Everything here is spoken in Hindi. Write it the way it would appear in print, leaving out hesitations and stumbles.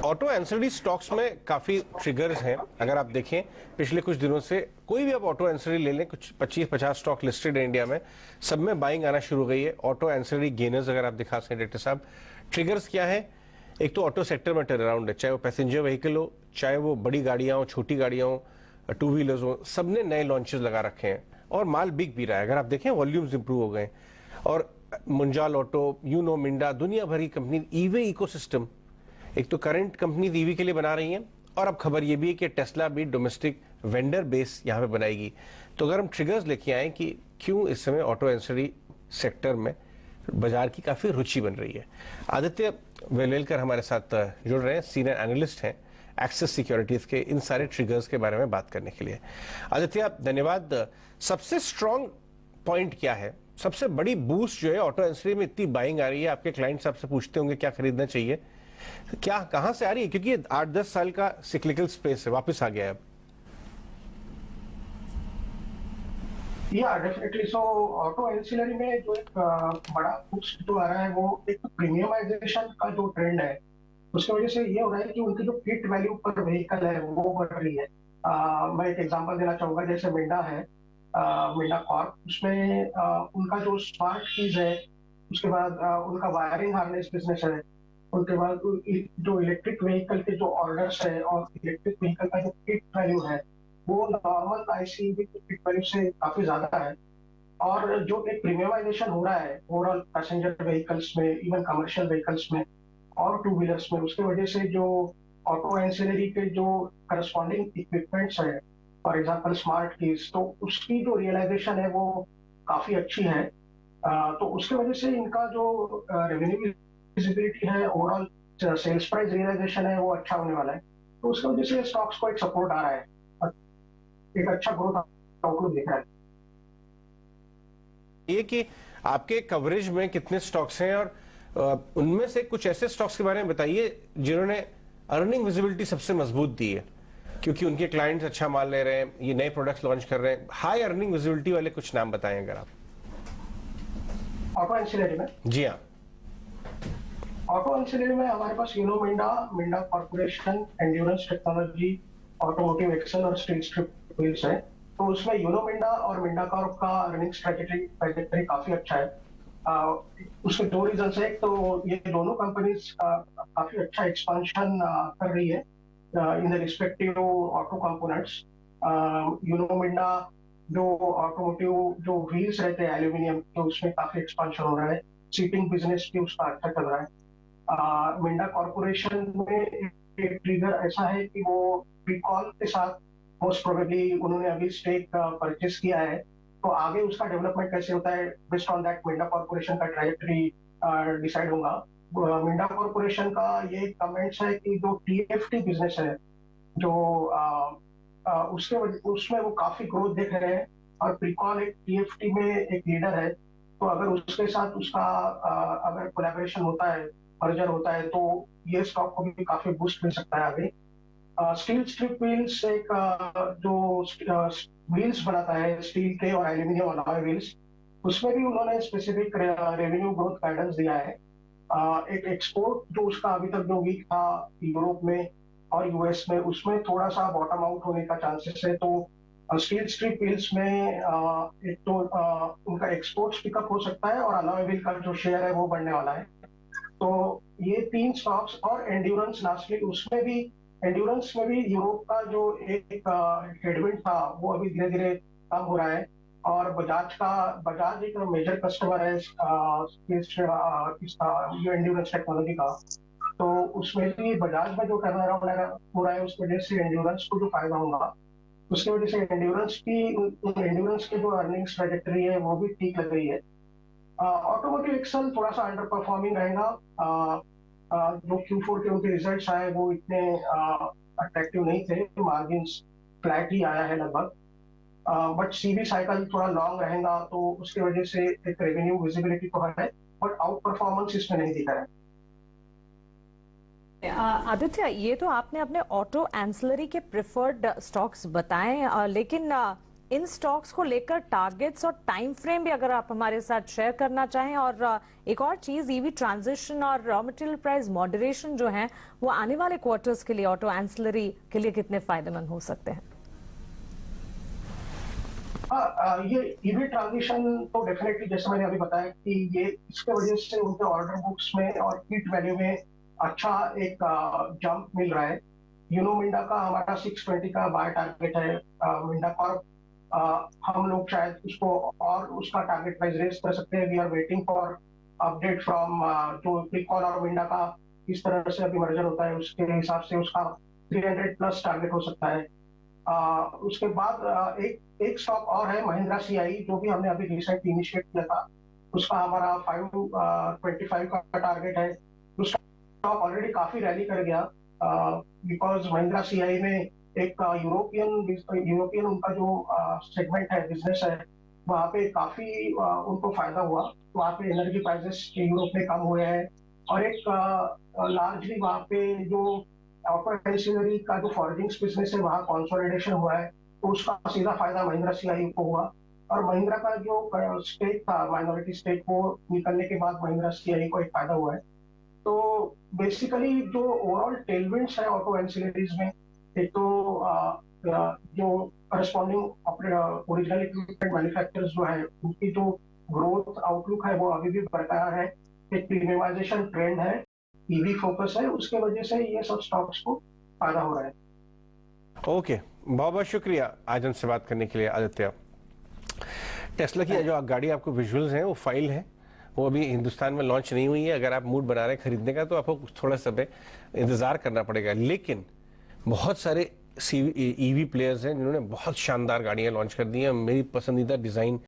ऑटो एंसिलरी स्टॉक्स में काफी ट्रिगर्स हैं। अगर आप देखें पिछले कुछ दिनों से कोई भी आप ऑटो एंसिलरी ले लें, कुछ 25-50 स्टॉक लिस्टेड है इंडिया में, सब में बाइंग आना शुरू हो गई है। ऑटो एंसिलरी गेनर्स अगर आप दिखा सकें डायरेक्टर साहब, ट्रिगर्स क्या है? एक तो ऑटो सेक्टर में टर्न अराउंड है, चाहे वो पैसेंजर व्हीकल हो, चाहे वो बड़ी गाड़ियां हो, छोटी गाड़ियां हो, टू व्हीलर्स हो, सबने नए लॉन्चेस लगा रखे हैं और माल बिक भी रहा है। अगर आप देखें वॉल्यूम्स इंप्रूव हो गए। और मुंजाल ऑटो, यूनो, मिंडा, दुनिया भर की कंपनी ईवी इकोसिस्टम, एक तो करंट कंपनी ईवी के लिए बना रही हैं और अब खबर यह भी है कि टेस्ला भी डोमेस्टिक वेंडर बेस यहां पे बनाएगी। तो अगर हम ट्रिगर्स लेके आए कि क्यों इस समय ऑटो एंसिलरी सेक्टर में बाजार की काफी रुचि बन रही है, आदित्य वेलेलकर हमारे साथ जुड़ रहे हैं, सीनियर एनालिस्ट हैं एक्सिस सिक्योरिटीज के, इन सारे ट्रिगर्स के बारे में बात करने के लिए। आदित्य धन्यवाद। सबसे स्ट्रॉन्ग पॉइंट क्या है, सबसे बड़ी बूस्ट जो है ऑटो एंसिलरी में इतनी बाइंग आ रही है? आपके क्लाइंट्स आपसे पूछते होंगे क्या खरीदना चाहिए, क्या कहां से आ रही है? क्योंकि ये 8-10 साल का सिक्लिकल स्पेस है, वापस आ गया है अब। या डेफिनेटली। सो ऑटो एंसिलरी में जो एक बड़ा बूस्ट जो आ रहा है वो एक प्रीमियमाइजेशन का जो ट्रेंड है उसकी वजह से ये हो रहा है कि उनकी जो किट वैल्यू पर व्हीकल है वो बढ़ रही है। मैं एक एग्जांपल देना चाहूंगा, जैसे मिंडा है, मिंडा कॉर्प, उसमें उनका जो स्मार्ट कीज है, उसके बाद उनका वायरिंग हार्नेस बिजनेस है, उनके बाद जो इलेक्ट्रिक व्हीकल के जो ऑर्डर्स है और इलेक्ट्रिक व्हीकल का जो किट वैल्यू है वो नॉर्मल आईसीवी की किट वैल्यू से काफी ज्यादा है। और जो एक प्रीमियमाइजेशन हो रहा है ओवरऑल पैसेंजर व्हीकल्स में, इवन कमर्शियल व्हीकल्स में और टू व्हीलर्स में, उसके वजह से जो ऑटो एंसिलरी के जो करस्पॉन्डिंग इक्विपमेंट्स है, फॉर एग्जांपल स्मार्ट कीज, तो उसकी जो रियलाइजेशन है वो काफी अच्छी है। तो उसके वजह से इनका जो रेवेन्यू विजिबिलिटी है, ओवरऑल सेल्स प्राइस रियलाइजेशन है, वो अच्छा होने वाला है। तो उसकी वजह से स्टॉक्स को एक सपोर्ट आ रहा है और एक अच्छा ग्रोथ आउटलुक दिख रहा है। ये कि आपके कवरेज में कितने स्टॉक्स हैं और उनमें से कुछ ऐसे स्टॉक्स के बारे में बताइए जिन्होंने अर्निंग विजिबिलिटी सबसे मजबूत दी है, क्योंकि उनके क्लाइंट्स अच्छा माल ले रहे हैं, ये नए प्रोडक्ट्स लॉन्च कर रहे हैं। हाई अर्निंग विजिबिलिटी वाले कुछ नाम बताएं अगर आप। ऑटो एंसिलरी में? जी हाँ। ऑटो एंसिलरी में हमारे पास Uno Minda, Minda corporation, endurance technology, automotive axle और स्टील स्ट्रिप व्हील्स है। तो उसमें यूनो मिंडा और मिंडा कॉर्प का अर्निंग्स ट्रैजेक्टरी काफी अच्छा है। उसके दो रीजन है। एक तो ये दोनों कंपनीज काफी अच्छा एक्सपांशन कर रही है in the respective auto components. Uno Minda जो ऑटोमोटिव जो व्हील्स रहते हैं एल्यूमिनियम, तो उसमें काफी एक्सपांशन हो रहा है। सीटिंग बिजनेस भी उसका अच्छा चल रहा है। मिंडा कॉर्पोरेशन में एक ट्रिगर ऐसा है कि वो प्रीकॉल के साथ मोस्ट प्रोबेबली उन्होंने अभी स्टेक परचेस किया है, तो आगे उसका डेवलपमेंट कैसे होता है based on that Minda corporation का ट्रैजेक्टरी डिसाइड होगा। मिंडा कॉर्पोरेशन का ये कमेंट्स है कि जो टीएफटी बिजनेस है, जो उसके उसमें वो काफी ग्रोथ देख रहे हैं और प्रीकॉल एक टीएफटी में एक लीडर है। तो अगर उसके साथ उसका अगर कोलैबोरेशन होता है, मर्जर होता है, तो ये स्टॉक को भी काफी बूस्ट मिल सकता है आगे। स्टील स्ट्रिप व्हील्स एक जो व्हील्स बनाता है स्टील के और एल्यूमिनियम अलॉय व्हील्स, उसमें भी उन्होंने स्पेसिफिक रेवेन्यू ग्रोथ गाइडेंस दिया है। एक एक्सपोर्ट जो उसका अभी तक जो वीक था यूरोप में और यूएस में, उसमें थोड़ा सा बॉटम आउट होने का चांसेस है। तो स्टील स्ट्रिप व्हील्स में एक तो उनका एक्सपोर्ट्स पिकअप हो सकता है और अलॉय व्हील का जो शेयर है वो बढ़ने वाला है। तो ये तीन स्टॉक्स और एंड्योरेंस लास्टली, उसमें भी एंड्योरेंस में भी यूरोप का जो एक हेडविंड था वो अभी धीरे धीरे कम हो रहा है। और बजाज एक मेजर कस्टमर है इसका एंड्योरेंस टेक्नोलॉजी का। तो उसमें भी बजाज में जो टर्न अराउंड हो रहा है उस वजह से एंड्योरेंस को जो फायदा होगा, उसकी वजह से एंड्योरेंस की जो अर्निंग्स ट्रैजेक्टरी है वो भी ठीक लग रही है। ऑटोमोटिव एक्सेल थोड़ा सा अंडर परफॉर्मिंग रहेगा। जो Q4 के उनके रिजल्ट्स आए वो इतने अट्रैक्टिव नहीं थे, मार्जिन्स फ्लैट ही आया है लगभग। बट सीवी साइकिल थोड़ा लॉन्ग रहेगा, तो उसकी वजह से एक रेवेन्यू विजिबिलिटी तो है, बट आउट परफॉर्मेंस इसमें नहीं दिखा है। आदित्य, ये तो आपने अपने ऑटो एंसिलरी के प्रेफर्ड स्टॉक्स बताएं, लेकिन इन स्टॉक्स को लेकर टारगेट्स और टाइम फ्रेम भी अगर आप हमारे साथ शेयर करना चाहें। और एक और चीज, ईवी ट्रांजिशन और रॉ मटेरियल प्राइस मॉडरेशन जो है वो आने वाले क्वार्टर्स के लिए ऑटो एंसिलरी के लिए कितने फायदेमंद हो सकते हैं? ये ईवी ट्रांजिशन तो डेफिनेटली, जैसे मैंने अभी बताया कि ये इसके वजह से उनके ऑर्डर बुक्स में और कीट वैल्यू में अच्छा एक जंप मिल रहा है। यूनो मिंडा का हमारा 620 का बाय टारगेट है। मिंडा कॉर्प हम लोग शायद उसको और उसका टारगेट प्राइस रेज कर सकते हैं। We are waiting for update from जो क्लिकॉन और मिंडा का किस तरह से अभी मर्जर होता है, उसके हिसाब से उसका 300 प्लस टारगेट हो सकता है। उसके बाद एक स्टॉक और है महिंद्रा सीआई, जो भी हमने अभी रिसेंटली इनिशिएट किया था। उसका हमारा 525 का टारगेट है। उसका स्टॉक ऑलरेडी काफी रैली कर गया बिकॉज महिंद्रा सीआई में एक यूरोपियन उनका जो सेगमेंट है, बिजनेस है, वहाँ पे काफी उनको फायदा हुआ। वहाँ पे एनर्जी प्राइसेस यूरोप में कम हुए हैं और एक लार्जली वहाँ पे जो ऑटो एंसिलरी का जो फॉर्जिंग्स बिजनेस है वहाँ कंसोलिडेशन हुआ है, तो उसका सीधा फायदा महिंद्रा सीआई को हुआ। और महिंद्रा का जो स्टेक था, माइनॉरिटी स्टेक, वो निकलने के बाद महिंद्रा सीआई को एक फायदा हुआ है। तो बेसिकली जो ओवरऑल टेलविंड्स है ऑटो एंसिलरीज में, एक तो जो करस्पॉन्डिंग ओरिजिनल इक्विपमेंट मैन्युफैक्चरर्स जो है उनकी जो ग्रोथ आउटलुक है वो अभी भी बरकरार है। एक प्रीमियमाइजेशन ट्रेंड है, ईवी फोकस है, उसके वजह से ये सब स्टॉक्स को फायदा हो रहा है। ओके, बहुत बहुत शुक्रिया आज हमसे बात करने के लिए आदित्य। टेस्ला की जो गाड़ी आपको विजुअल्स हैं वो फाइल है, वो अभी हिंदुस्तान में लॉन्च नहीं हुई है। अगर आप मूड बना रहे हैं खरीदने का तो आपको थोड़ा समय इंतजार करना पड़ेगा। लेकिन बहुत सारे ईवी प्लेयर्स हैं जिन्होंने बहुत शानदार गाड़ियां लॉन्च कर दी हैं। मेरी पसंदीदा डिजाइन